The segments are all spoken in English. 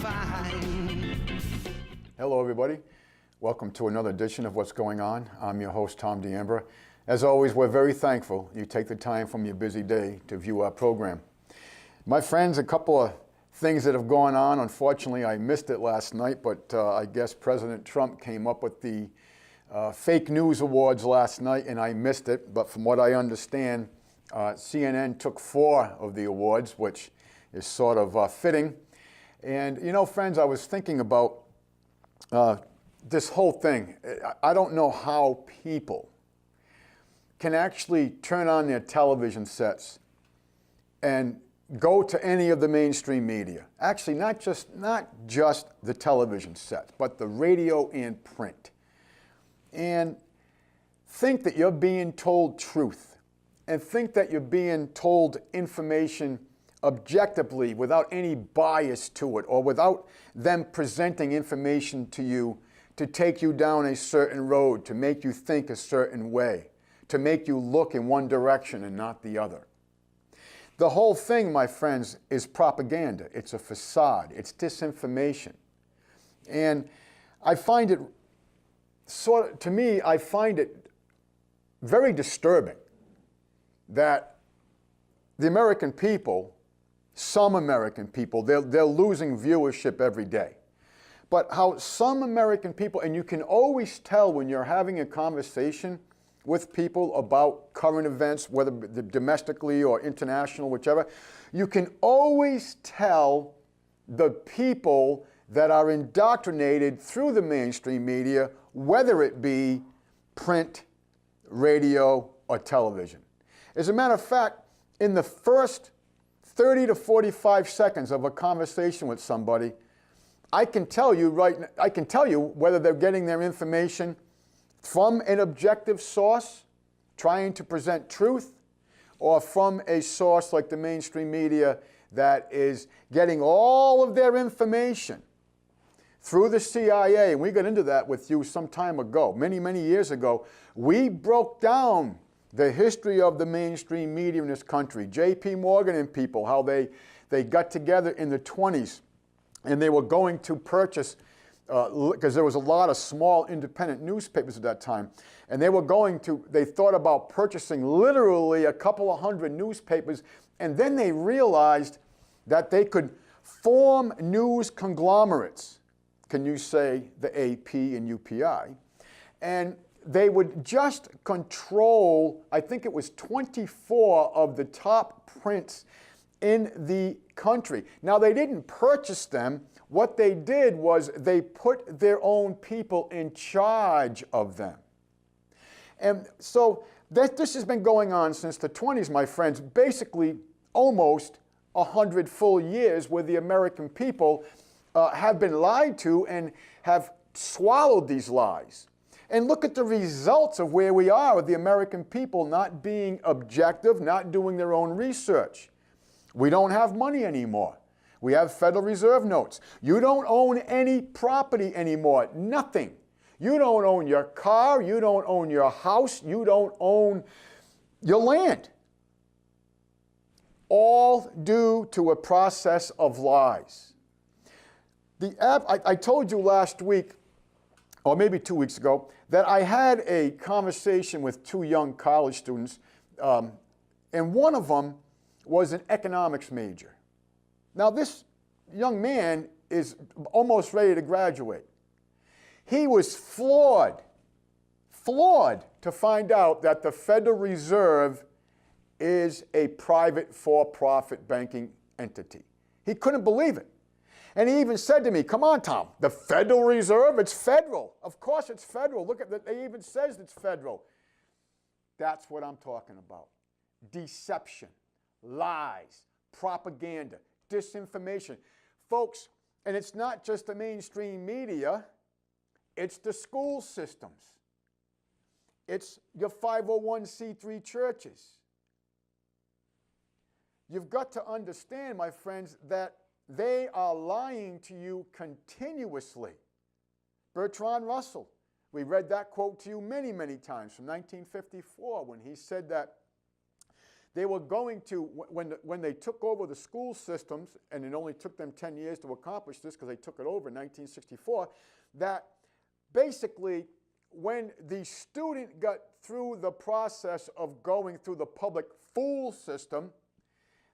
fine. Hello, everybody. Welcome to another edition of What's Going On. I'm your host, Tom D'Ambra. As always, we're very thankful you take the time from your busy day to view our program. My friends, a couple of things that have gone on. Unfortunately, I missed it last night, but I guess President Trump came up with the fake news awards last night, and I missed it. But from what I understand, CNN took 4 of the awards, which is sort of fitting. And, you know, friends, I was thinking about this whole thing. I don't know how people can actually turn on their television sets and go to any of the mainstream media. Actually, not just the television sets, but the radio and print. And think that you're being told truth, and think that you're being told information objectively without any bias to it, or without them presenting information to you to take you down a certain road, to make you think a certain way, to make you look in one direction and not the other. The whole thing, my friends, is propaganda. It's a facade. It's disinformation. And I find it I find it very disturbing that the American people, some American people, they're losing viewership every day. But how some American people, and you can always tell when you're having a conversation with people about current events, whether domestically or international, whichever, you can always tell the people that are indoctrinated through the mainstream media, whether it be print, radio, or television. As a matter of fact, in the first 30 to 45 seconds of a conversation with somebody, I can tell you whether they're getting their information from an objective source trying to present truth, or from a source like the mainstream media that is getting all of their information through the CIA. And we got into that with you some time ago, many, many years ago. We broke down the history of the mainstream media in this country. J.P. Morgan and people, how they got together in the 20s and they were going to purchase, because there was a lot of small independent newspapers at that time, and they thought about purchasing literally a couple of hundred newspapers, and then they realized that they could form news conglomerates. Can you say the AP and UPI? And they would just control, I think it was 24 of the top prints in the country. Now, they didn't purchase them. What they did was they put their own people in charge of them. And so this has been going on since the 20s, my friends, basically almost 100 full years, where the American people have been lied to and have swallowed these lies. And look at the results of where we are with the American people not being objective, not doing their own research. We don't have money anymore. We have Federal Reserve notes. You don't own any property anymore, nothing. You don't own your car, you don't own your house, you don't own your land. All due to a process of lies. I told you last week, or maybe 2 weeks ago, that I had a conversation with 2 young college students, and one of them was an economics major. Now, this young man is almost ready to graduate. He was floored to find out that the Federal Reserve is a private for-profit banking entity. He couldn't believe it. And he even said to me, "Come on, Tom, the Federal Reserve, it's federal. Of course it's federal. Look at that, it even says it's federal." That's what I'm talking about. Deception, lies, propaganda, disinformation. Folks, and it's not just the mainstream media, it's the school systems. It's your 501c3 churches. You've got to understand, my friends, that they are lying to you continuously. Bertrand Russell, we read that quote to you many, many times from 1954 when he said that They were going to, when they took over the school systems, and it only took them 10 years to accomplish this because they took it over in 1964, that basically when the student got through the process of going through the public school system,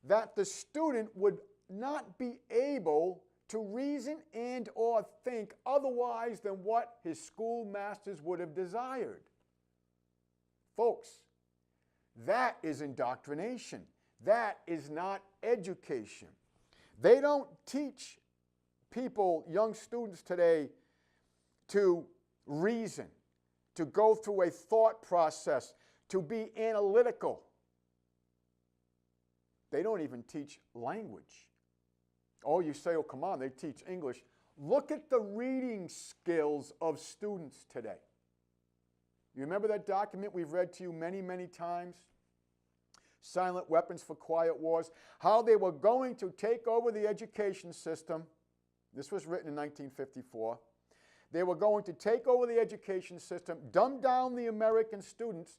that the student would not be able to reason and or think otherwise than what his schoolmasters would have desired. Folks, that is indoctrination. That is not education. They don't teach people, young students today, to reason, to go through a thought process, to be analytical. They don't even teach language. Oh, you say, oh, come on, they teach English. Look at the reading skills of students today. You remember that document we've read to you many, many times? Silent Weapons for Quiet Wars. How they were going to take over the education system. This was written in 1954. They were going to take over the education system, dumb down the American students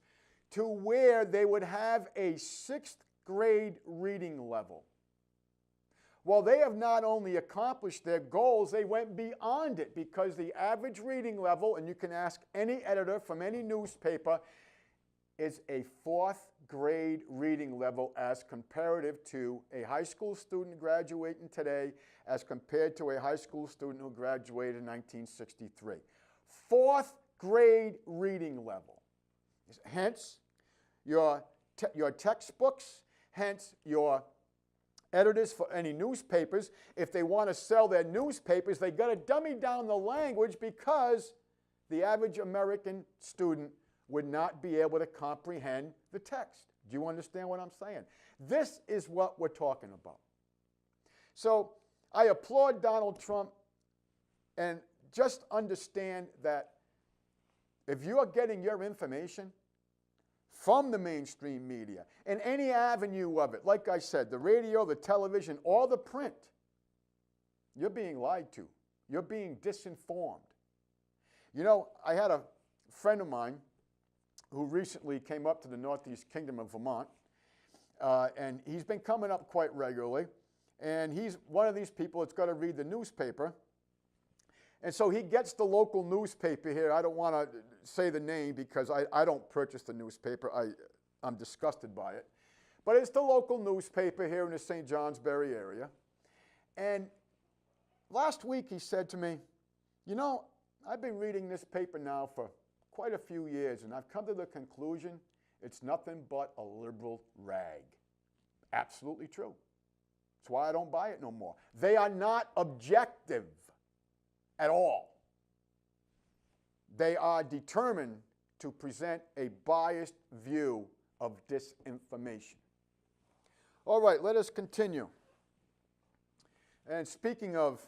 to where they would have a 6th grade reading level. Well, they have not only accomplished their goals, they went beyond it, because the average reading level, and you can ask any editor from any newspaper, is a 4th grade reading level as comparative to a high school student graduating today as compared to a high school student who graduated in 1963. 4th grade reading level. Hence, your textbooks, hence your editors for any newspapers, if they want to sell their newspapers, they got to dummy down the language because the average American student would not be able to comprehend the text. Do you understand what I'm saying? This is what we're talking about. So I applaud Donald Trump, and just understand that if you are getting your information from the mainstream media, in any avenue of it, like I said, the radio, the television, or the print, you're being lied to. You're being disinformed. You know, I had a friend of mine who recently came up to the Northeast Kingdom of Vermont, and he's been coming up quite regularly, and he's one of these people that's got to read the newspaper. And so he gets the local newspaper here. I don't want to say the name because I don't purchase the newspaper. I'm disgusted by it. But it's the local newspaper here in the St. Johnsbury area. And last week he said to me, you know, I've been reading this paper now for quite a few years, and I've come to the conclusion it's nothing but a liberal rag. Absolutely true. That's why I don't buy it no more. They are not objective at all. They are determined to present a biased view of disinformation. All right, let us continue. And speaking of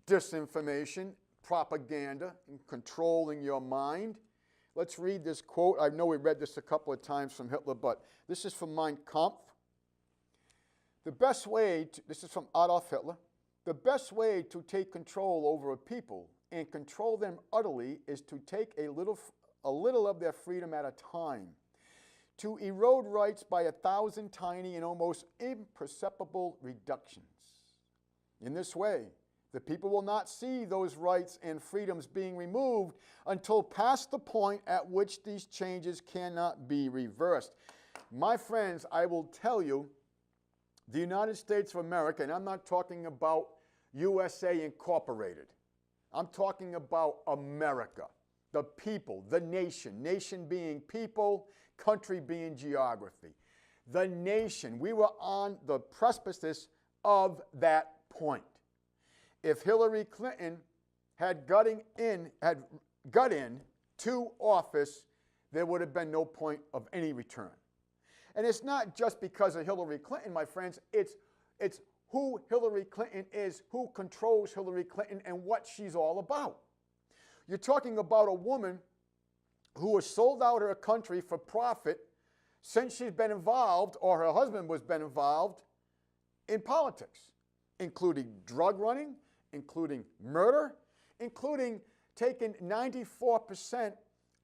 disinformation, propaganda, and controlling your mind, let's read this quote. I know we read this a couple of times from Hitler, but this is from Mein Kampf. The best way, this is from Adolf Hitler, the best way to take control over a people and control them utterly is to take a little of their freedom at a time, to erode rights by 1,000 tiny and almost imperceptible reductions. In this way, the people will not see those rights and freedoms being removed until past the point at which these changes cannot be reversed. My friends, I will tell you, the United States of America, and I'm not talking about USA Incorporated. I'm talking about America, the people, the nation, nation being people, country being geography. The nation, we were on the precipice of that point. If Hillary Clinton had got in to office, there would have been no point of any return. And it's not just because of Hillary Clinton, my friends, it's who Hillary Clinton is, who controls Hillary Clinton, and what she's all about. You're talking about a woman who has sold out her country for profit since she's been involved, or her husband was been involved, in politics, including drug running, including murder, including taking 94%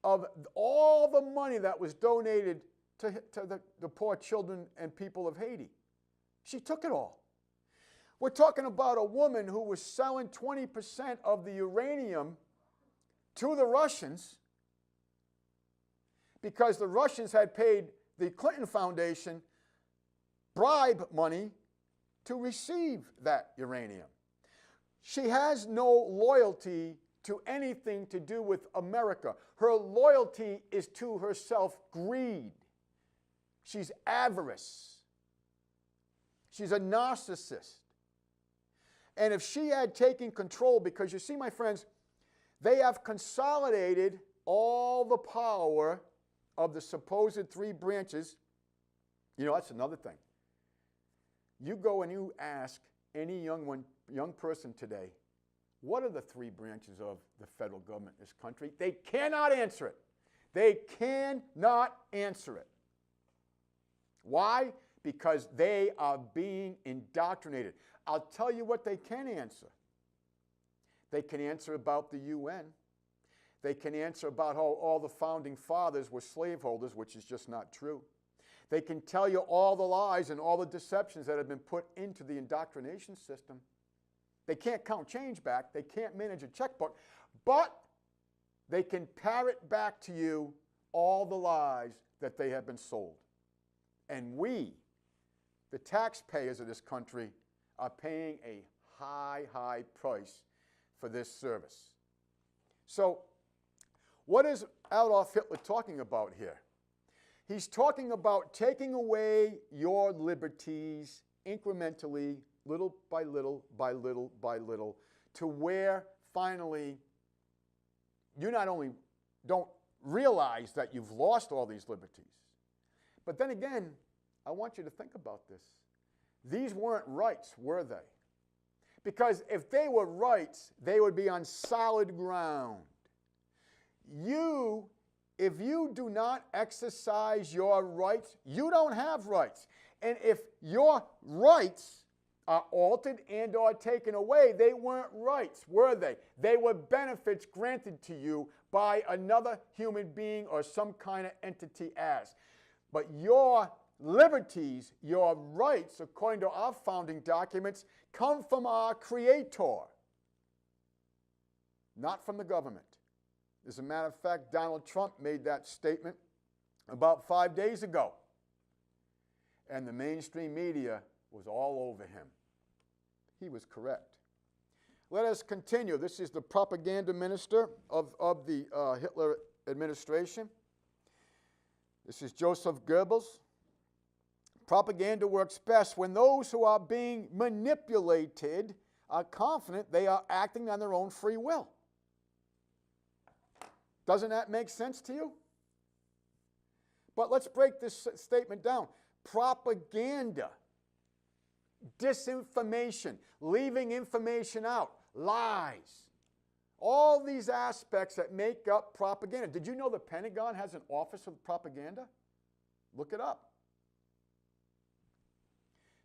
of all the money that was donated to the poor children and people of Haiti. She took it all. We're talking about a woman who was selling 20% of the uranium to the Russians because the Russians had paid the Clinton Foundation bribe money to receive that uranium. She has no loyalty to anything to do with America. Her loyalty is to herself, greed. She's avarice. She's a narcissist. And if she had taken control, because you see, my friends, they have consolidated all the power of the supposed three branches. You know, that's another thing. You go and you ask any young person today, what are the three branches of the federal government in this country? They cannot answer it. They cannot answer it. Why? Because they are being indoctrinated. I'll tell you what they can answer. They can answer about the UN. They can answer about how all the founding fathers were slaveholders, which is just not true. They can tell you all the lies and all the deceptions that have been put into the indoctrination system. They can't count change back. They can't manage a checkbook. But they can parrot back to you all the lies that they have been sold. And we, the taxpayers of this country, are paying a high, high price for this service. So, what is Adolf Hitler talking about here? He's talking about taking away your liberties incrementally, little by little, by little, by little, to where finally you not only don't realize that you've lost all these liberties, but then again, I want you to think about this. These weren't rights, were they? Because if they were rights, they would be on solid ground. If you do not exercise your rights, you don't have rights. And if your rights are altered and or taken away, they weren't rights, were they? They were benefits granted to you by another human being or some kind of entity as. But your liberties, your rights, according to our founding documents, come from our Creator, not from the government. As a matter of fact, Donald Trump made that statement about 5 days ago. And the mainstream media was all over him. He was correct. Let us continue. This is the propaganda minister of the Hitler administration. This is Joseph Goebbels. Propaganda works best when those who are being manipulated are confident they are acting on their own free will. Doesn't that make sense to you? But let's break this statement down. Propaganda, disinformation, leaving information out, lies, all these aspects that make up propaganda. Did you know the Pentagon has an office of propaganda? Look it up.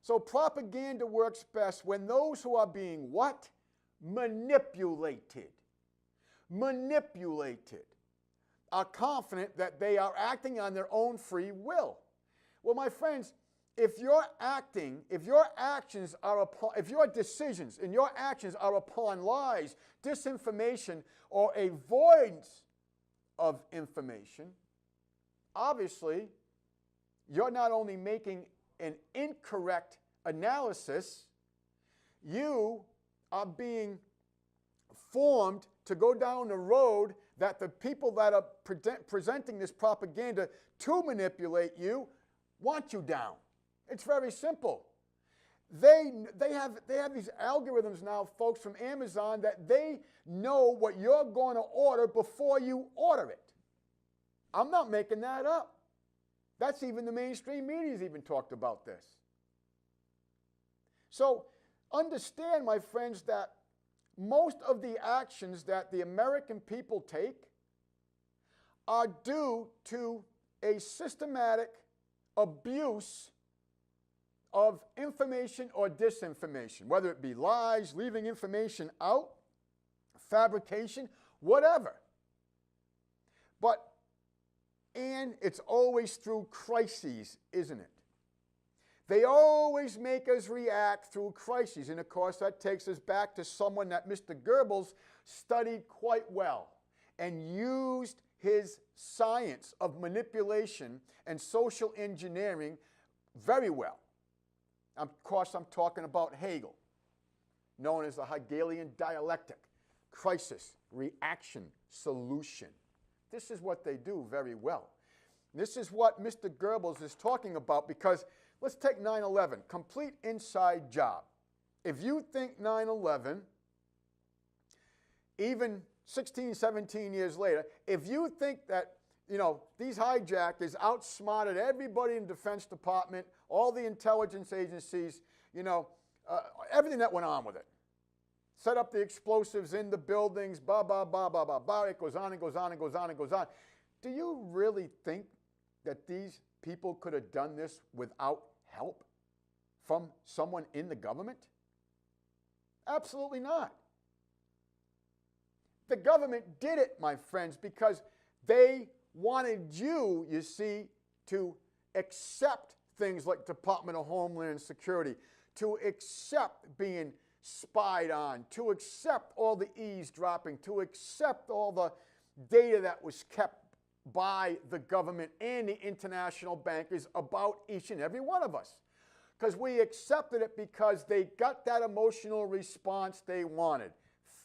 So propaganda works best when those who are being what? Manipulated. Manipulated. Are confident that they are acting on their own free will. Well, my friends, if your decisions and your actions are upon lies, disinformation, or avoidance of information, obviously, you're not only making an incorrect analysis, you are being formed to go down the road that the people that are presenting this propaganda to manipulate you want you down. It's very simple. They have these algorithms now, folks, from Amazon, that they know what you're going to order before you order it. I'm not making that up. That's even the mainstream media's even talked about this. So understand, my friends, that most of the actions that the American people take are due to a systematic abuse of information or disinformation, whether it be lies, leaving information out, fabrication, whatever. But And it's always through crises, isn't it? They always make us react through crises. And of course, that takes us back to someone that Mr. Goebbels studied quite well and used his science of manipulation and social engineering very well. Of course, I'm talking about Hegel, known as the Hegelian dialectic: crisis, reaction, solution. This is what they do very well. This is what Mr. Goebbels is talking about, because let's take 9/11, complete inside job. If you think 9/11, even 16, 17 years later, if you think that, these hijackers outsmarted everybody in the Defense Department, all the intelligence agencies, everything that went on with it, set up the explosives in the buildings, blah, blah, blah, blah, blah, blah, it goes on and goes on and goes on and goes on. Do you really think that these people could have done this without help from someone in the government? Absolutely not. The government did it, my friends, because they wanted you, you see, to accept things like Department of Homeland Security, to accept being spied on, to accept all the eavesdropping, to accept all the data that was kept by the government and the international bankers about each and every one of us. Because we accepted it because they got that emotional response they wanted: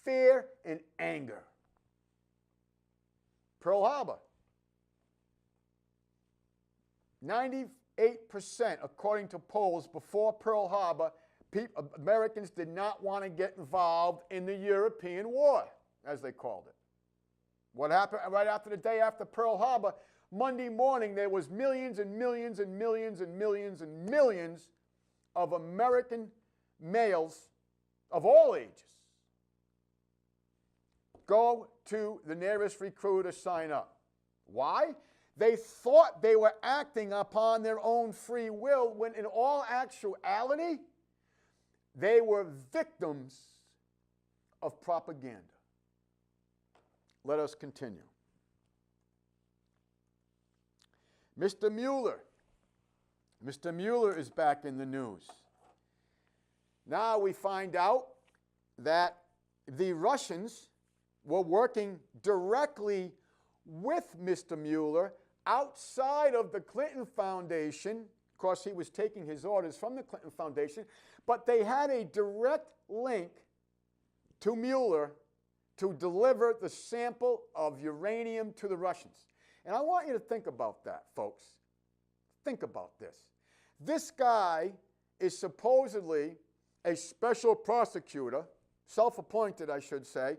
fear and anger. Pearl Harbor. 98%, according to polls before Pearl Harbor, Americans did not want to get involved in the European War, as they called it. What happened right after the day after Pearl Harbor? Monday morning, there was millions and millions and millions and millions and millions of American males of all ages go to the nearest recruiter, sign up. Why? They thought they were acting upon their own free will, when in all actuality, they were victims of propaganda. Let us continue. Mr. Mueller. Mr. Mueller is back in the news. Now we find out that the Russians were working directly with Mr. Mueller outside of the Clinton Foundation. Of course, he was taking his orders from the Clinton Foundation, but they had a direct link to Mueller to deliver the sample of uranium to the Russians. And I want you to think about that, folks. Think about this. This guy is supposedly a special prosecutor, self-appointed, I should say,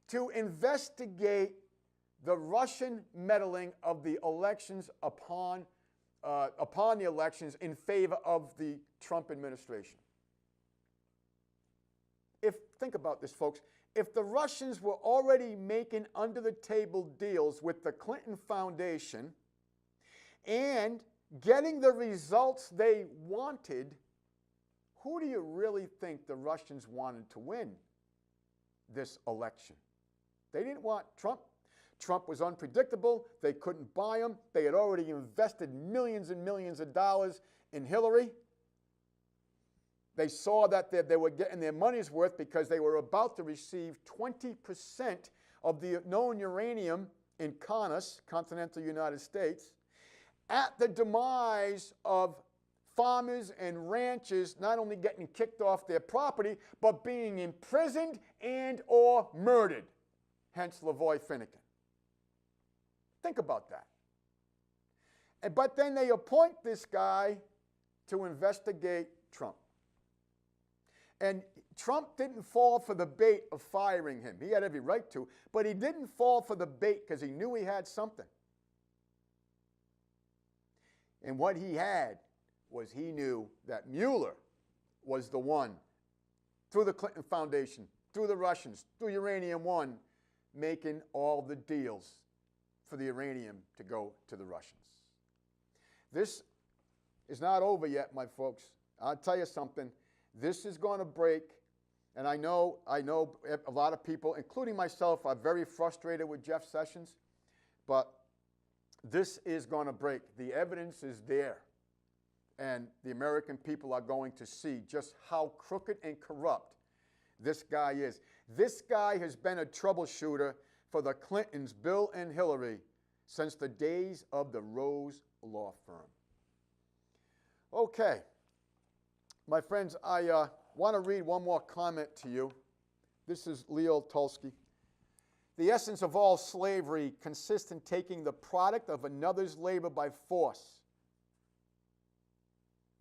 to investigate the Russian meddling of the elections upon the elections in favor of the Trump administration. Think about this, folks. If the Russians were already making under-the-table deals with the Clinton Foundation and getting the results they wanted, who do you really think the Russians wanted to win this election? They didn't want Trump. Trump was unpredictable. They couldn't buy him. They had already invested millions and millions of dollars in Hillary. They saw that they were getting their money's worth because they were about to receive 20% of the known uranium in Kaunas, continental United States, at the demise of farmers and ranchers not only getting kicked off their property, but being imprisoned and or murdered. Hence Lavoy Finnegan. Think about that. But then they appoint this guy to investigate Trump. And Trump didn't fall for the bait of firing him. He had every right to, but he didn't fall for the bait because he knew he had something. And what he had was, he knew that Mueller was the one, through the Clinton Foundation, through the Russians, through Uranium One, making all the deals for the uranium to go to the Russians. This is not over yet, my folks. I'll tell you something. This is going to break, and I know a lot of people, including myself, are very frustrated with Jeff Sessions, but This is going to break. The evidence is there. And the American people are going to see just how crooked and corrupt this guy is. This guy has been a troubleshooter for the Clintons, Bill and Hillary, since the days of the Rose Law Firm. Okay, my friends, I want to read one more comment to you. This is Leo Tolstoy. The essence of all slavery consists in taking the product of another's labor by force.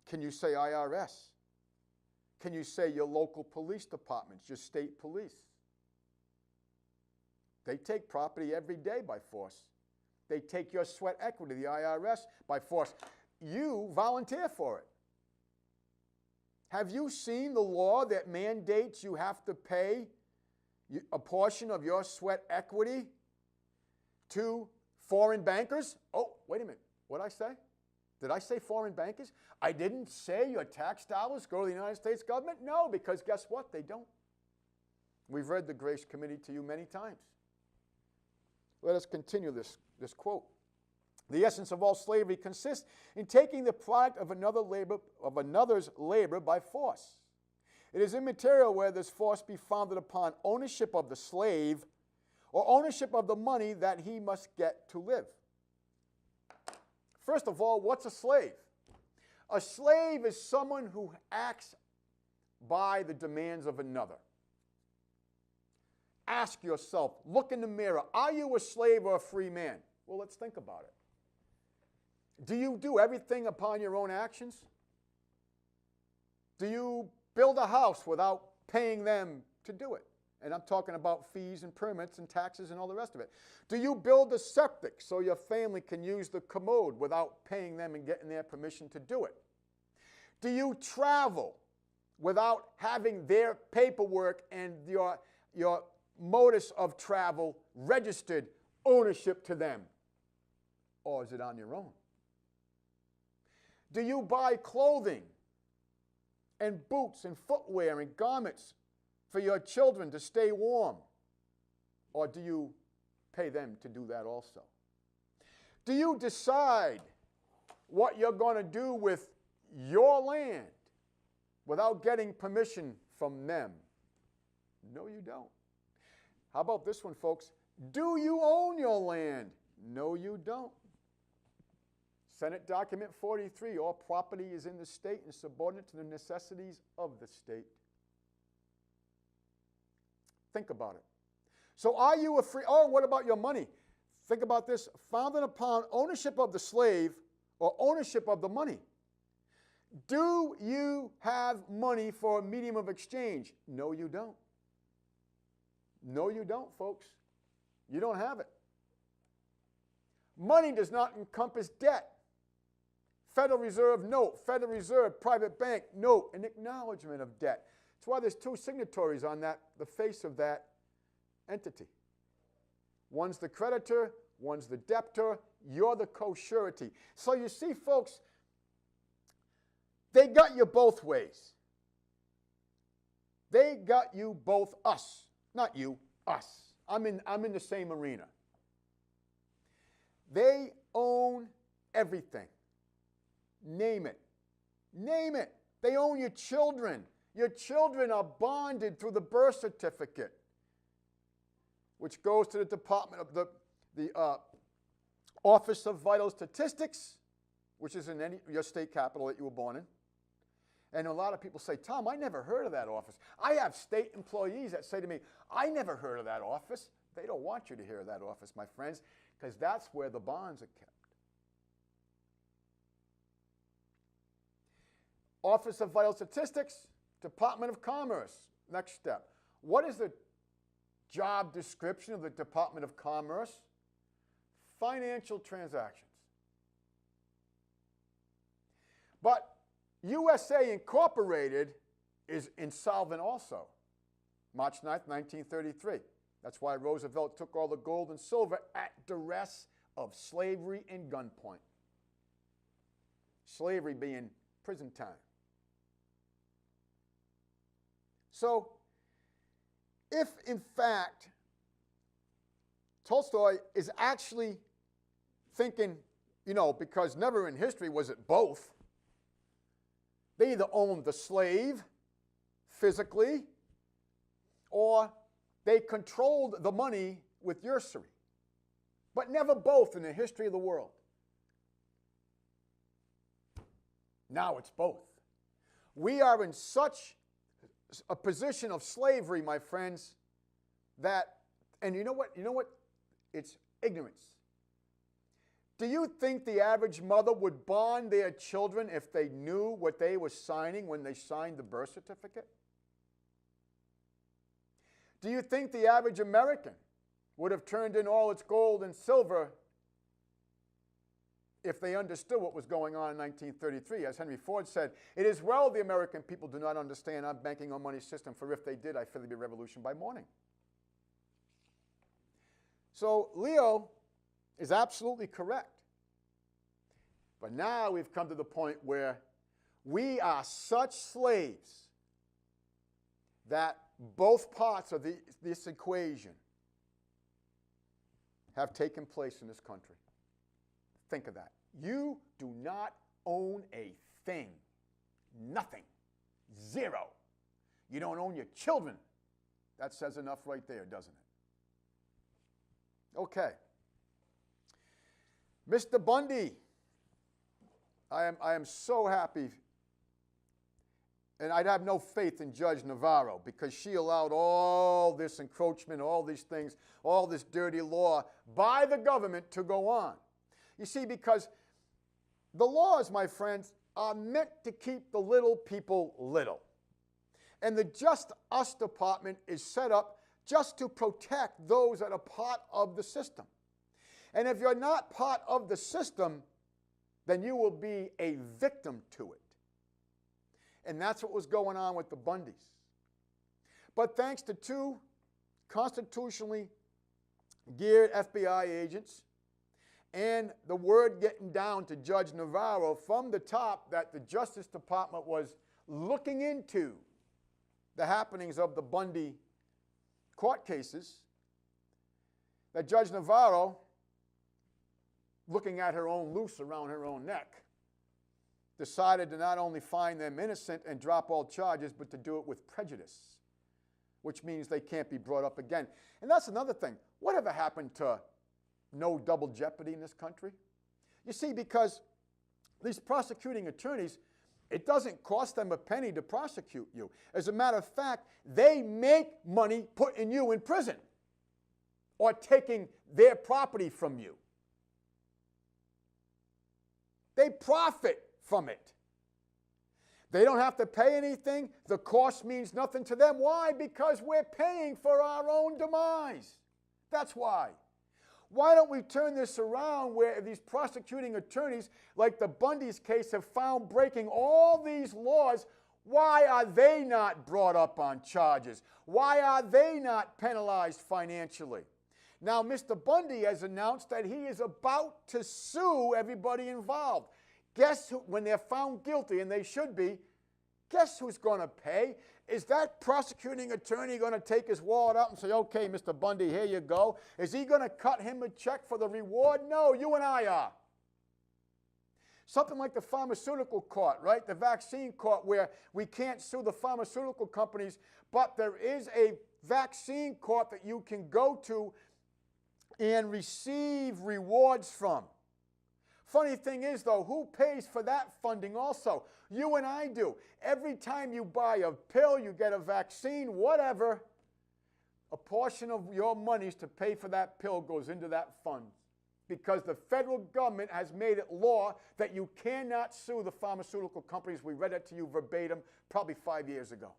Can you say IRS? Can you say your local police departments, your state police? They take property every day by force. They take your sweat equity, the IRS, by force. You volunteer for it. Have you seen the law that mandates you have to pay a portion of your sweat equity to foreign bankers? Oh, wait a minute. What did I say? Did I say foreign bankers? I didn't say your tax dollars go to the United States government. No, because guess what? They don't. We've read the Grace Committee to you many times. Let us continue this quote. The essence of all slavery consists in taking the product of another's labor by force. It is immaterial whether this force be founded upon ownership of the slave or ownership of the money that he must get to live. First of all, what's a slave? A slave is someone who acts by the demands of another. Ask yourself, look in the mirror, are you a slave or a free man? Well, let's think about it. Do you do everything upon your own actions? Do you build a house without paying them to do it? And I'm talking about fees and permits and taxes and all the rest of it. Do you build a septic so your family can use the commode without paying them and getting their permission to do it? Do you travel without having their paperwork and your modus of travel registered ownership to them? Or is it on your own? Do you buy clothing and boots and footwear and garments for your children to stay warm? Or do you pay them to do that also? Do you decide what you're going to do with your land without getting permission from them? No, you don't. How about this one, folks? Do you own your land? No, you don't. Senate Document 43, all property is in the state and subordinate to the necessities of the state. Think about it. So are you a free, oh, what about your money? Think about this, founded upon ownership of the slave or ownership of the money. Do you have money for a medium of exchange? No, you don't. No, you don't, folks. You don't have it. Money does not encompass debt. Federal Reserve note, Federal Reserve private bank note, an acknowledgement of debt. That's why there's two signatories on the face of that entity. One's the creditor, one's the debtor, you're the co-surety. So you see, folks, they got you both ways. They got you both, us. Not you, us. I'm in the same arena. They own everything. Name it. Name it. They own your children. Your children are bonded through the birth certificate, which goes to the Department of the Office of Vital Statistics, which is in your state capital that you were born in. And a lot of people say, Tom, I never heard of that office. I have state employees that say to me, I never heard of that office. They don't want you to hear of that office, my friends, because that's where the bonds are kept. Office of Vital Statistics, Department of Commerce. Next step. What is the job description of the Department of Commerce? Financial transactions. But USA Incorporated is insolvent also. March 9th, 1933. That's why Roosevelt took all the gold and silver at duress of slavery and gunpoint. Slavery being prison time. So, if in fact Tolstoy is actually thinking, because never in history was it both. They either owned the slave physically, or they controlled the money with usury. But never both in the history of the world. Now it's both. We are in such a position of slavery, my friends, that, and you know what? It's ignorance. Do you think the average mother would bond their children if they knew what they were signing when they signed the birth certificate? Do you think the average American would have turned in all its gold and silver if they understood what was going on in 1933? As Henry Ford said, "It is well the American people do not understand our banking or money system, for if they did, I fear there'd be a revolution by morning." So Leo is absolutely correct. But now we've come to the point where we are such slaves that both parts of this equation have taken place in this country. Think of that. You do not own a thing. Nothing. Zero. You don't own your children. That says enough right there, doesn't it? Okay. Mr. Bundy. I am so happy. And I'd have no faith in Judge Navarro because she allowed all this encroachment, all these things, all this dirty law by the government to go on. You see, because the laws, my friends, are meant to keep the little people little. And the Just Us Department is set up just to protect those that are part of the system. And if you're not part of the system, then you will be a victim to it. And that's what was going on with the Bundys. But thanks to two constitutionally geared FBI agents and the word getting down to Judge Navarro from the top that the Justice Department was looking into the happenings of the Bundy court cases, that Judge Navarro, looking at her own noose around her own neck, decided to not only find them innocent and drop all charges, but to do it with prejudice, which means they can't be brought up again. And that's another thing. Whatever happened to no double jeopardy in this country? You see, because these prosecuting attorneys, it doesn't cost them a penny to prosecute you. As a matter of fact, they make money putting you in prison or taking their property from you. They profit from it. They don't have to pay anything. The cost means nothing to them. Why? Because we're paying for our own demise. That's why. Why don't we turn this around where these prosecuting attorneys, like the Bundy's case, have found breaking all these laws? Why are they not brought up on charges? Why are they not penalized financially? Now, Mr. Bundy has announced that he is about to sue everybody involved. Guess who, when they're found guilty, and they should be, guess who's going to pay? Is that prosecuting attorney going to take his wallet out and say, okay, Mr. Bundy, here you go? Is he going to cut him a check for the reward? No, you and I are. Something like the pharmaceutical court, right? The vaccine court, where we can't sue the pharmaceutical companies, but there is a vaccine court that you can go to and receive rewards from. Funny thing is, though, who pays for that funding also? You and I do. Every time you buy a pill, you get a vaccine, whatever, a portion of your monies to pay for that pill goes into that fund. Because the federal government has made it law that you cannot sue the pharmaceutical companies. We read it to you verbatim probably 5 years ago.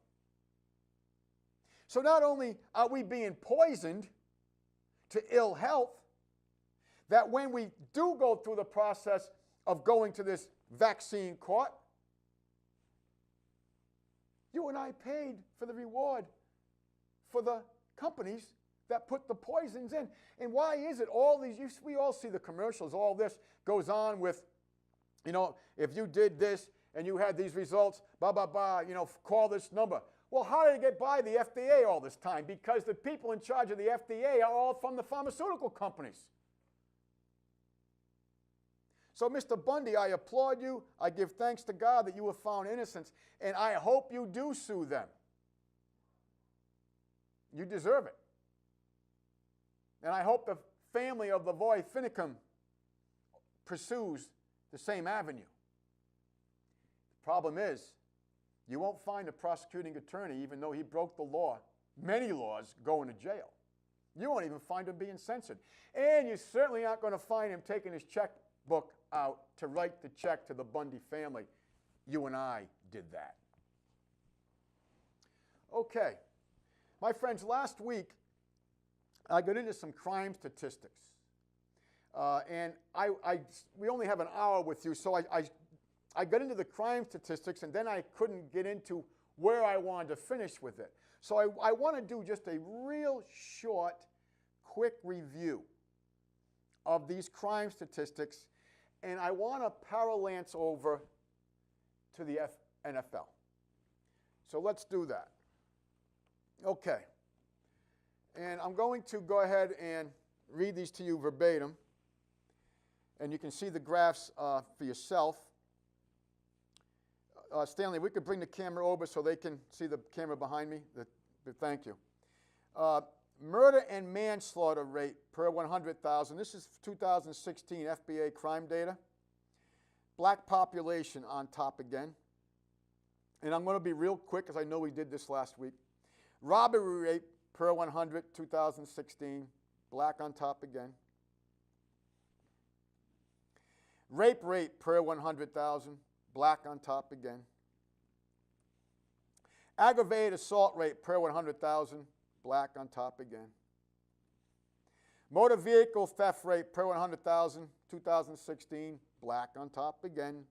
So not only are we being poisoned to ill health, that when we do go through the process of going to this vaccine court, you and I paid for the reward for the companies that put the poisons in. And why is it all these, we all see the commercials, all this goes on with, if you did this and you had these results, blah, blah, blah, call this number. Well, how did it get by the FDA all this time? Because the people in charge of the FDA are all from the pharmaceutical companies. So, Mr. Bundy, I applaud you. I give thanks to God that you were found innocent, and I hope you do sue them. You deserve it. And I hope the family of Lavoy Finicum pursues the same avenue. The problem is, you won't find a prosecuting attorney, even though he broke the law, many laws, going to jail. You won't even find him being censored. And you certainly aren't going to find him taking his checkbook out to write the check to the Bundy family. You and I did that. Okay. My friends, last week, I got into some crime statistics. And we only have an hour with you, so I got into the crime statistics, and then I couldn't get into where I wanted to finish with it. So I want to do just a real short, quick review of these crime statistics, and I want to parallance over to the NFL. So let's do that. Okay. And I'm going to go ahead and read these to you verbatim, and you can see the graphs for yourself. Stanley, we could bring the camera over so they can see the camera behind me. Thank you. Murder and manslaughter rate per 100,000. This is 2016 FBA crime data. Black population on top again. And I'm going to be real quick because I know we did this last week. Robbery rate per 100, 2016. Black on top again. Rape rate per 100,000. Black on top again. Aggravated assault rate per 100,000. Black on top again. Motor vehicle theft rate per 100,000. 2016. Black on top again.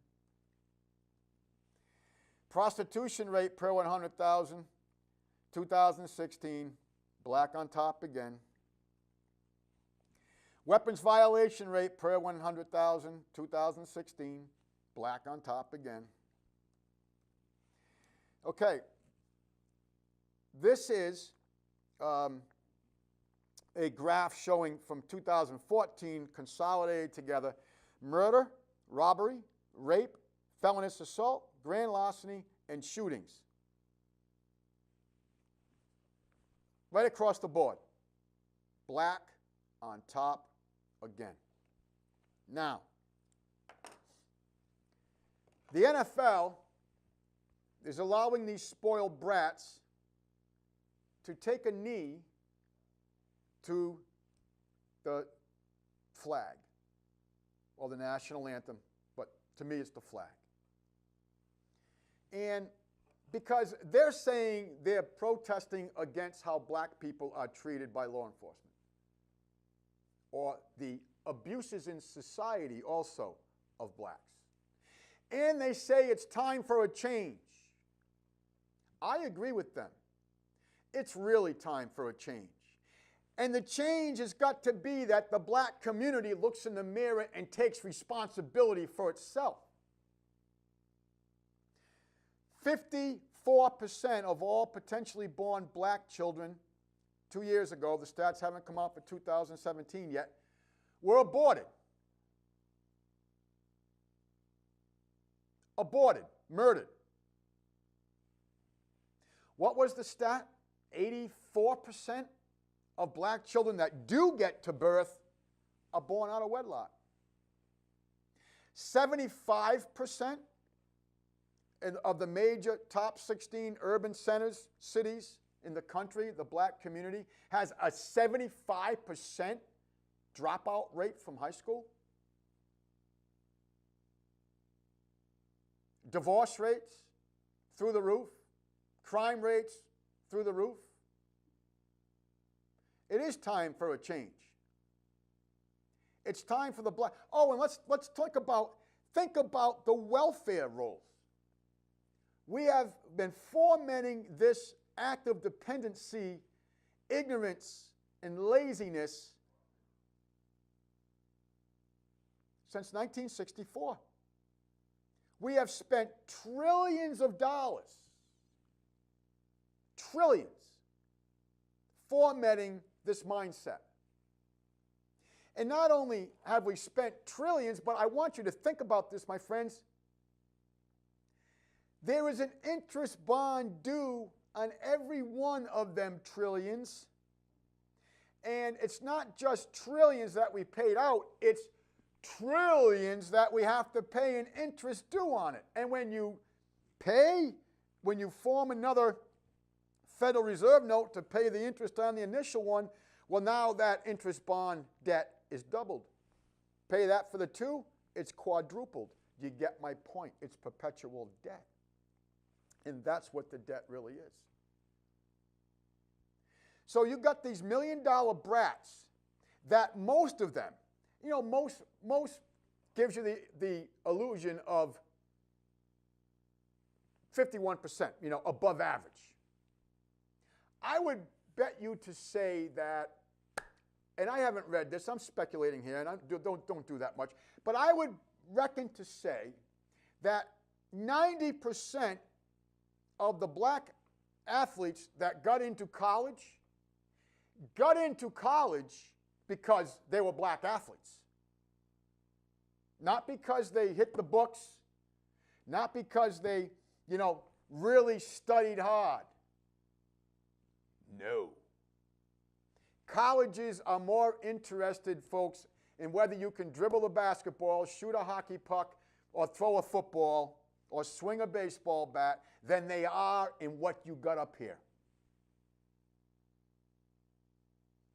Prostitution rate per 100,000. 2016. Black on top again. Weapons violation rate per 100,000. 2016. Black on top again. Okay. This is a graph showing from 2014 consolidated together murder, robbery, rape, felonious assault, grand larceny, and shootings. Right across the board. Black on top again. Now, the NFL is allowing these spoiled brats to take a knee to the flag, or the national anthem, but to me it's the flag. And because they're saying they're protesting against how black people are treated by law enforcement, or the abuses in society also of blacks. And they say it's time for a change. I agree with them. It's really time for a change. And the change has got to be that the black community looks in the mirror and takes responsibility for itself. 54% of all potentially born black children 2 years ago, the stats haven't come out for 2017 yet, were aborted. Aborted, murdered. What was the stat? 84% of black children that do get to birth are born out of wedlock. 75% of the major top 16 urban centers, cities in the country, the black community, has a 75% dropout rate from high school. Divorce rates through the roof. Crime rates through the roof. It is time for a change. It's time for the black. Oh, and let's think about the welfare rolls. We have been fomenting this act of dependency, ignorance, and laziness since 1964. We have spent trillions of dollars, trillions, fomenting this mindset. And not only have we spent trillions, but I want you to think about this, my friends. There is an interest bond due on every one of them trillions. And it's not just trillions that we paid out, it's trillions that we have to pay in interest due on it. And when you form another Federal Reserve note to pay the interest on the initial one, well, now that interest bond debt is doubled. Pay that for the two, it's quadrupled. You get my point. It's perpetual debt. And that's what the debt really is. So you got these $1 million brats that most of them, most gives you the illusion of 51%, above average. I would bet you to say that, and I haven't read this, I'm speculating here, and I don't do that much, but I would reckon to say that 90% of the black athletes that got into college because they were black athletes. Not because they hit the books, not because they, really studied hard. No. Colleges are more interested, folks, in whether you can dribble a basketball, shoot a hockey puck, or throw a football, or swing a baseball bat, than they are in what you got up here.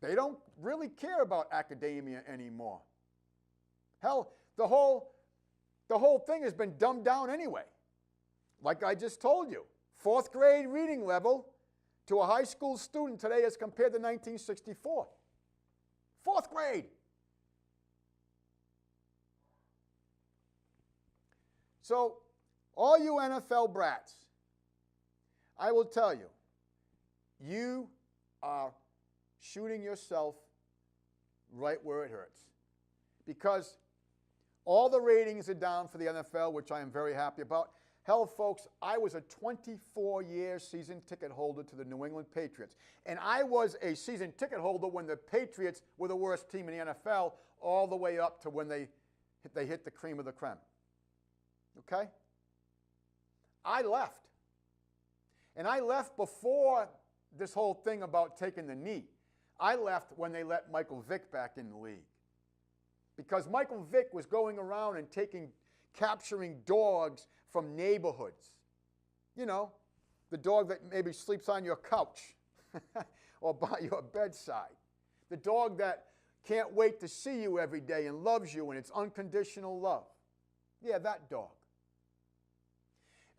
They don't really care about academia anymore. Hell, the whole thing has been dumbed down anyway. Like I just told you, 4th grade reading level to a high school student today as compared to 1964. 4th grade. So, all you NFL brats, I will tell you, you are shooting yourself right where it hurts. Because all the ratings are down for the NFL, which I am very happy about. Hell, folks, I was a 24-year season ticket holder to the New England Patriots. And I was a season ticket holder when the Patriots were the worst team in the NFL, all the way up to when they hit the cream of the creme. Okay? I left. And I left before this whole thing about taking the knee. I left when they let Michael Vick back in the league. Because Michael Vick was going around and capturing dogs from neighborhoods. The dog that maybe sleeps on your couch or by your bedside. The dog that can't wait to see you every day and loves you, and it's unconditional love. Yeah, that dog.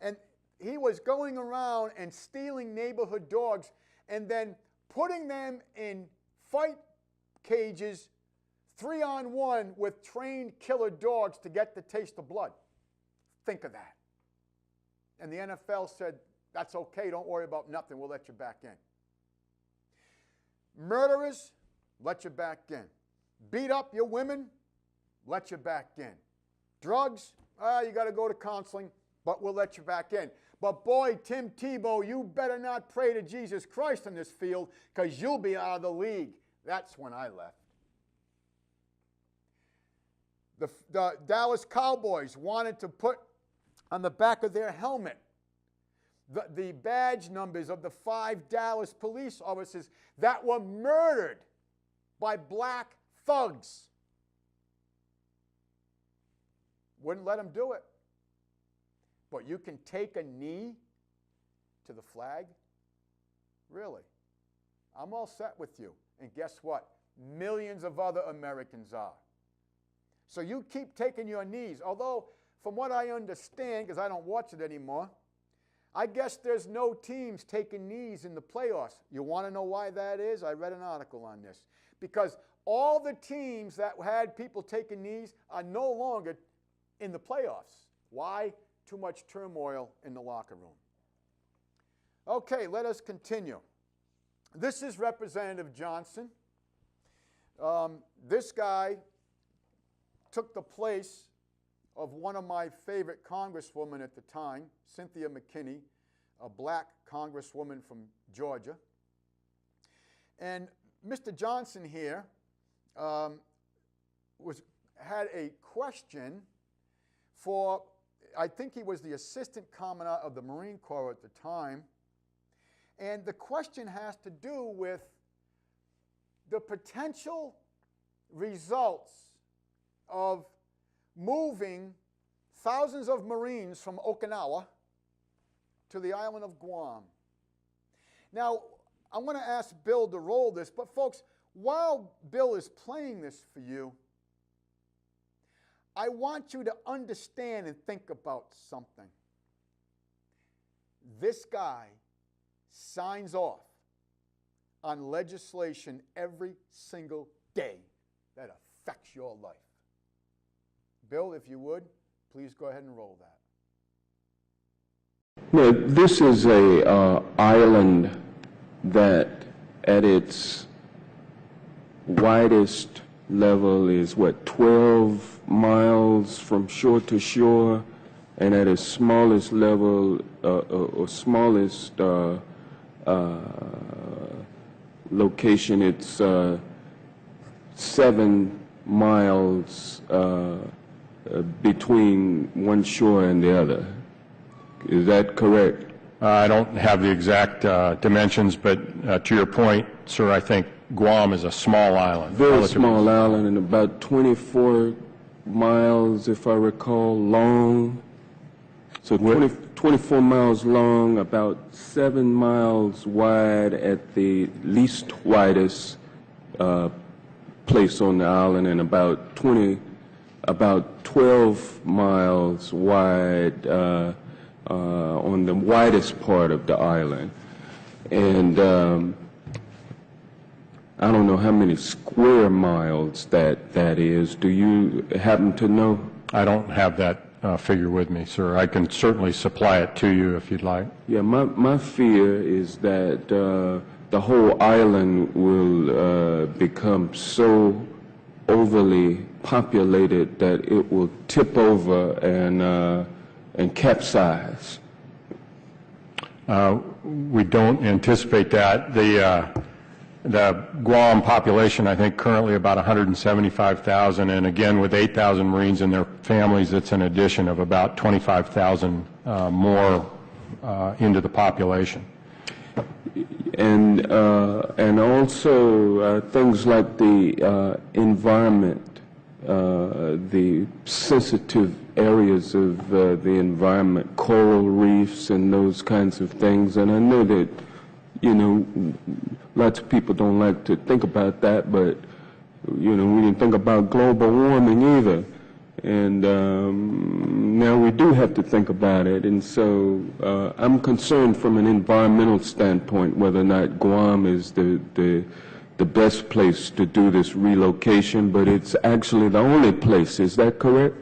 And he was going around and stealing neighborhood dogs and then putting them in fight cages 3-on-1 with trained killer dogs to get the taste of blood. Think of that. And the NFL said, that's okay, don't worry about nothing, we'll let you back in. Murderers, let you back in. Beat up your women, let you back in. Drugs, you got to go to counseling, but we'll let you back in. But boy, Tim Tebow, you better not pray to Jesus Christ in this field, because you'll be out of the league. That's when I left. The Dallas Cowboys wanted to put on the back of their helmet the badge numbers of the 5 Dallas police officers that were murdered by black thugs. Wouldn't let them do it. But you can take a knee to the flag? Really? I'm all set with you. And guess what? Millions of other Americans are. So you keep taking your knees. Although, from what I understand, because I don't watch it anymore, I guess there's no teams taking knees in the playoffs. You want to know why that is? I read an article on this. Because all the teams that had people taking knees are no longer in the playoffs. Why? Too much turmoil in the locker room. Okay, let us continue. This is Representative Johnson. This guy took the place of one of my favorite congresswomen at the time, Cynthia McKinney, a black congresswoman from Georgia. And Mr. Johnson here had a question for, I think he was the assistant commandant of the Marine Corps at the time, and the question has to do with the potential results of moving thousands of Marines from Okinawa to the island of Guam. Now, I'm going to ask Bill to roll this, but folks, while Bill is playing this for you, I want you to understand and think about something. This guy signs off on legislation every single day that affects your life. Bill, if you would, please go ahead and roll that. Now, this is a island that at its widest level is, what, 12 miles from shore to shore, and at its smallest level, or smallest location, it's 7 miles between one shore and the other. Is that correct? I don't have the exact dimensions, but to your point, sir, I think Guam is a small island. Very small island, and about 24 miles, if I recall, long. So 24 miles long, about 7 miles wide at the least widest place on the island, and about 12 miles wide on the widest part of the island. And I don't know how many square miles that is. Do you happen to know? I don't have that figure with me, sir. I can certainly supply it to you if you'd like. Yeah, my fear is that the whole island will become so overly populated that it will tip over and capsize. We don't anticipate that. The Guam population, I think, currently about 175,000, and again, with 8,000 Marines and their families, it's an addition of about 25,000 more into the population. And also things like the environment, the sensitive areas of the environment, coral reefs and those kinds of things. And I know that, you know, lots of people don't like to think about that, but, you know, we didn't think about global warming either. And now we do have to think about it. And so I'm concerned from an environmental standpoint whether or not Guam is the best place to do this relocation, but it's actually the only place. Is that correct?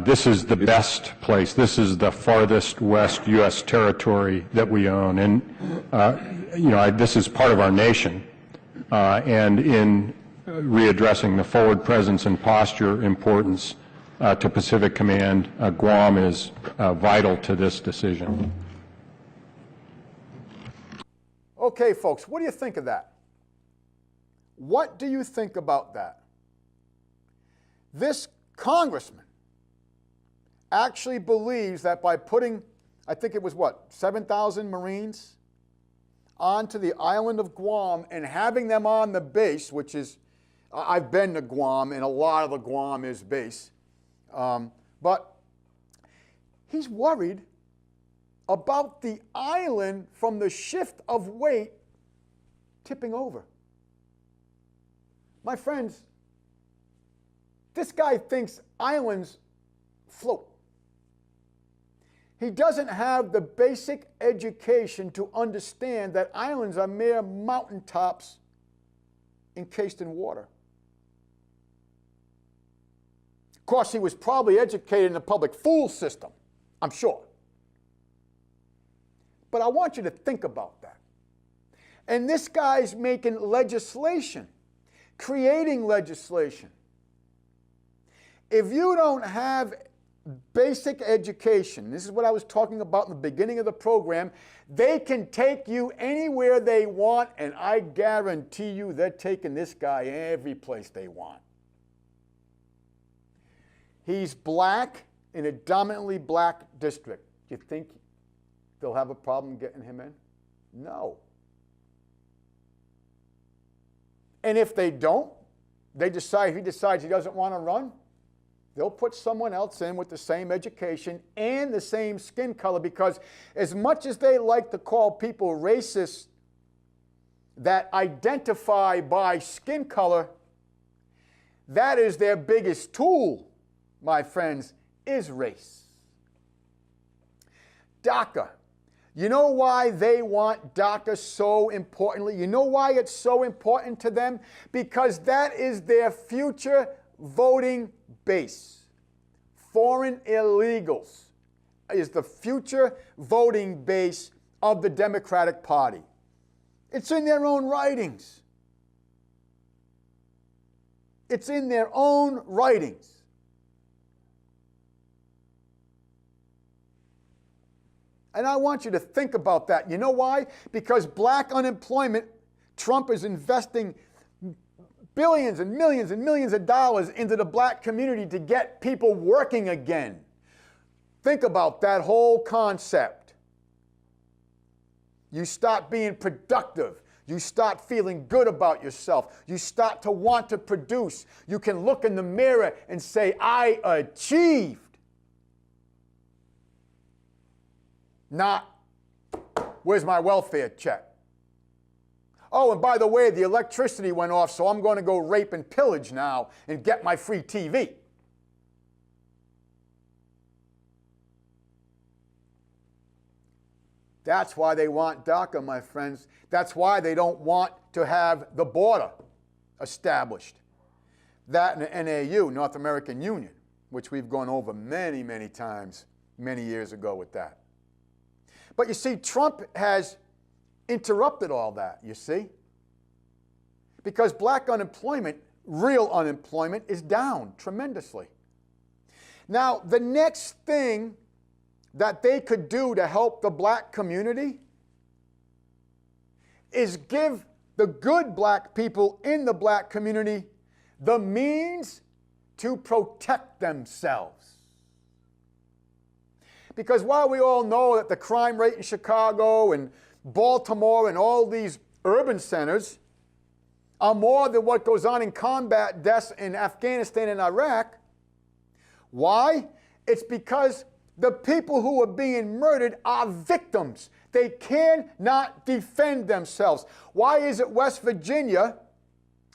This is the best place. This is the farthest west U.S. territory that we own. And, you know, this is part of our nation. And in readdressing the forward presence and posture importance to Pacific Command, Guam is vital to this decision. Okay, folks, what do you think of that? What do you think about that? This congressman actually believes that by putting, I think it was what, 7,000 Marines onto the island of Guam and having them on the base, which is, I've been to Guam, and a lot of the Guam is base, but he's worried about the island from the shift of weight tipping over. My friends, this guy thinks islands float. He doesn't have the basic education to understand that islands are mere mountaintops encased in water. Of course, he was probably educated in the public school system, I'm sure. But I want you to think about that. And this guy's making legislation, creating legislation. If you don't have basic education, this is what I was talking about in the beginning of the program, they can take you anywhere they want, and I guarantee you they're taking this guy every place they want. He's black in a dominantly black district. Do you think they'll have a problem getting him in? No. And if they don't, he decides he doesn't want to run, they'll put someone else in with the same education and the same skin color, because as much as they like to call people racist that identify by skin color, that is their biggest tool, my friends, is race. DACA. You know why they want DACA so importantly? You know why it's so important to them? Because that is their future voting base. Foreign illegals is the future voting base of the Democratic Party. It's in their own writings. It's in their own writings. And I want you to think about that. You know why? Because black unemployment, Trump is investing billions and millions of dollars into the black community to get people working again. Think about that whole concept. You start being productive. You start feeling good about yourself. You start to want to produce. You can look in the mirror and say, I achieved. Not, where's my welfare check? Oh, and by the way, the electricity went off, so I'm going to go rape and pillage now and get my free TV. That's why they want DACA, my friends. That's why they don't want to have the border established. That and the NAU, North American Union, which we've gone over many times, many years ago with that. But you see, Trump has interrupted all that, you see? Because black unemployment, real unemployment, is down tremendously. Now, the next thing that they could do to help the black community is give the good black people in the black community the means to protect themselves. Because while we all know that the crime rate in Chicago and Baltimore and all these urban centers are more than what goes on in combat deaths in Afghanistan and Iraq, why? It's because the people who are being murdered are victims. They cannot defend themselves. Why is it West Virginia,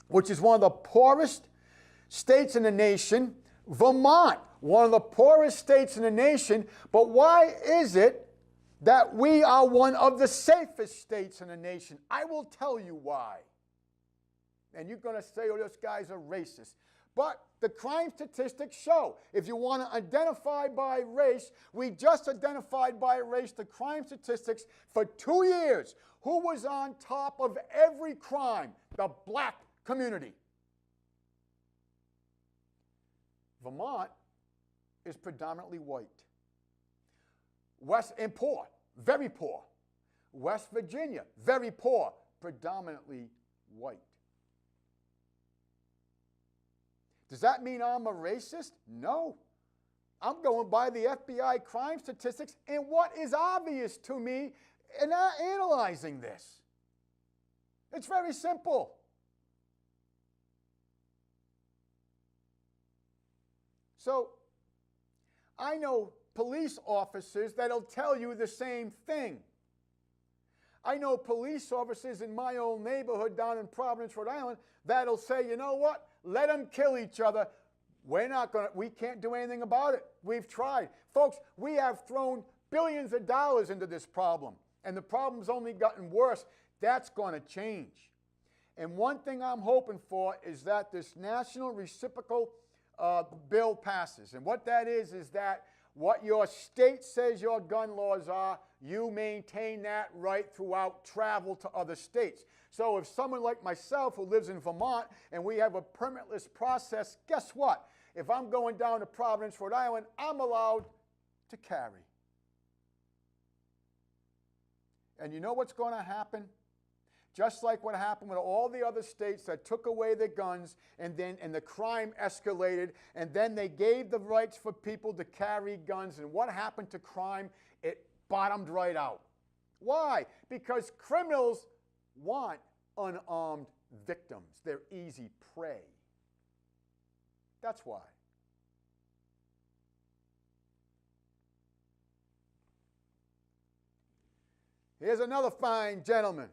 which is one of the poorest states in the nation, Vermont, one of the poorest states in the nation, but why is it that we are one of the safest states in the nation? I will tell you why. And you're going to say, oh, those guys are racist. But the crime statistics show, if you want to identify by race, we just identified by race the crime statistics for 2 years. Who was on top of every crime? The black community. Vermont is predominantly white. And poor, very poor. West Virginia, very poor, predominantly white. Does that mean I'm a racist? No. I'm going by the FBI crime statistics and what is obvious to me in analyzing this. It's very simple. So, I know police officers that'll tell you the same thing. I know police officers in my own neighborhood down in Providence, Rhode Island, that'll say, you know what? Let them kill each other. We can't do anything about it. We've tried. Folks, we have thrown billions of dollars into this problem, and the problem's only gotten worse. That's going to change. And one thing I'm hoping for is that this national reciprocal bill passes. And what that is that what your state says your gun laws are, you maintain that right throughout travel to other states. So if someone like myself who lives in Vermont and we have a permitless process, guess what? If I'm going down to Providence, Rhode Island, I'm allowed to carry. And you know what's going to happen? just like what happened with all the other states that took away their guns, and the crime escalated, and then they gave the rights for people to carry guns, and what happened to crime? It bottomed right out. Why? Because criminals want unarmed victims. They're easy prey. That's why. Here's another fine gentleman.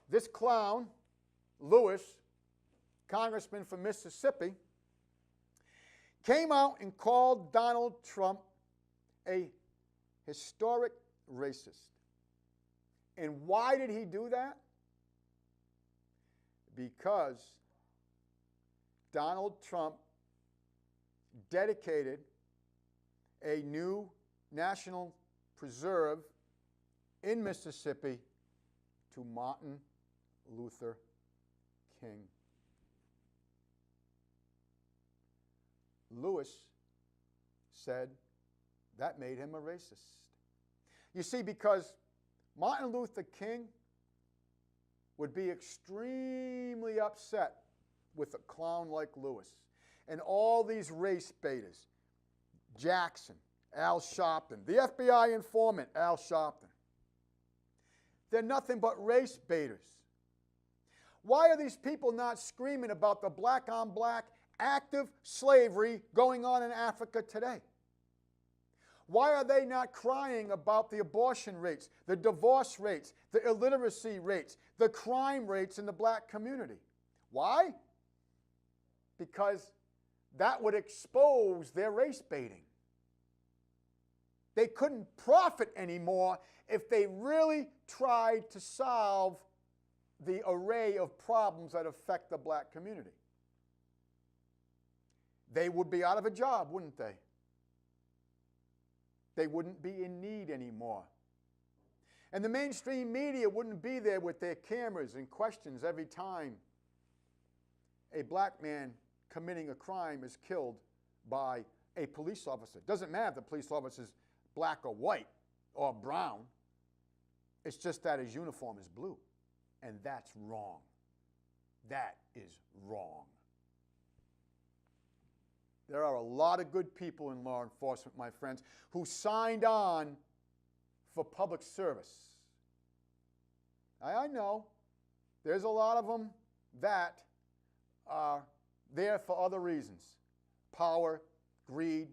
This clown, Lewis, congressman from Mississippi, came out and called Donald Trump a historic racist. And why did he do that? Because Donald Trump dedicated a new national preserve in Mississippi to Martin Luther King. Lewis said that made him a racist. You see, because Martin Luther King would be extremely upset with a clown like Lewis and all these race baiters, Jackson, Al Sharpton, the FBI informant, Al Sharpton. They're nothing but race baiters. Why are these people not screaming about the black-on-black active slavery going on in Africa today? Why are they not crying about the abortion rates, the divorce rates, the illiteracy rates, the crime rates in the black community? Why? Because that would expose their race baiting. They couldn't profit anymore if they really tried to solve the array of problems that affect the black community. They would be out of a job, wouldn't they? They wouldn't be in need anymore. And the mainstream media wouldn't be there with their cameras and questions every time a black man committing a crime is killed by a police officer. It doesn't matter if the police officer is black or white or brown. It's just that his uniform is blue. And that's wrong. That is wrong. There are a lot of good people in law enforcement, my friends, who signed on for public service. I know there's a lot of them that are there for other reasons. Power, greed,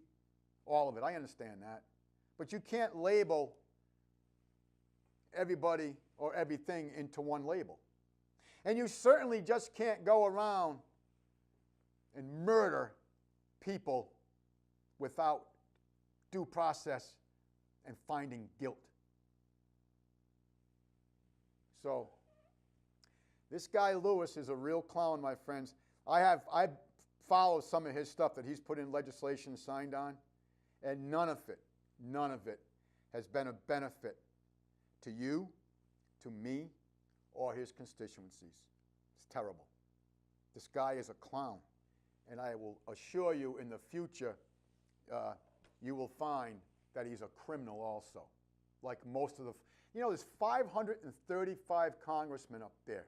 all of it. I understand that. But you can't label everybody or everything into one label. And you certainly just can't go around and murder people without due process and finding guilt. So, this guy Lewis is a real clown, my friends. I follow some of his stuff that he's put in legislation, signed on, and none of it has been a benefit to you, to me, or his constituencies. It's terrible. This guy is a clown. And I will assure you in the future, you will find that he's a criminal also. Like most of the, there's 535 congressmen up there.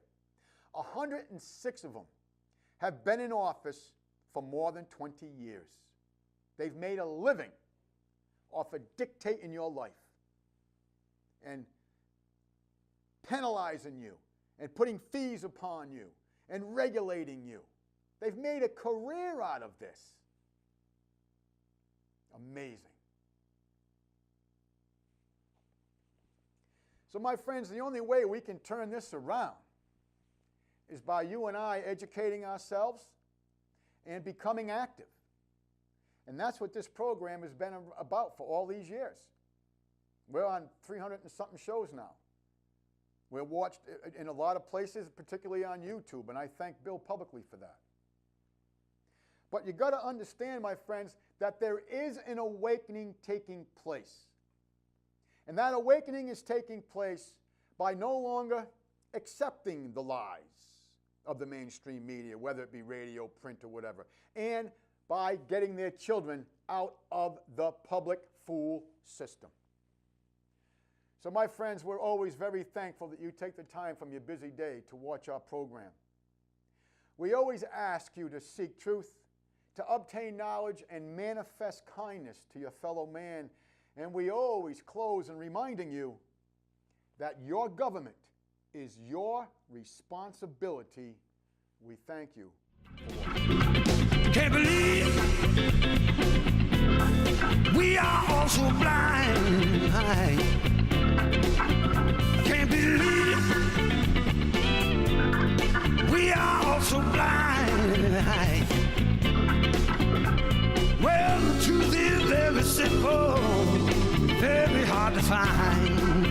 106 of them have been in office for more than 20 years. They've made a living off of dictating your life and penalizing you and putting fees upon you and regulating you. They've made a career out of this. Amazing. So, my friends, the only way we can turn this around is by you and I educating ourselves and becoming active. And that's what this program has been about for all these years. We're on 300 and something shows now. We're watched in a lot of places, particularly on YouTube, and I thank Bill publicly for that. But you got to understand, my friends, that there is an awakening taking place. And that awakening is taking place by no longer accepting the lies of the mainstream media, whether it be radio, print, or whatever, and by getting their children out of the public fool system. So my friends, we're always very thankful that you take the time from your busy day to watch our program. We always ask you to seek truth, to obtain knowledge, and manifest kindness to your fellow man. And we always close in reminding you that your government is your responsibility. We thank you. Can't believe we are all so blind. Can't believe we are all so blind. Well, the truth is very simple, very hard to find.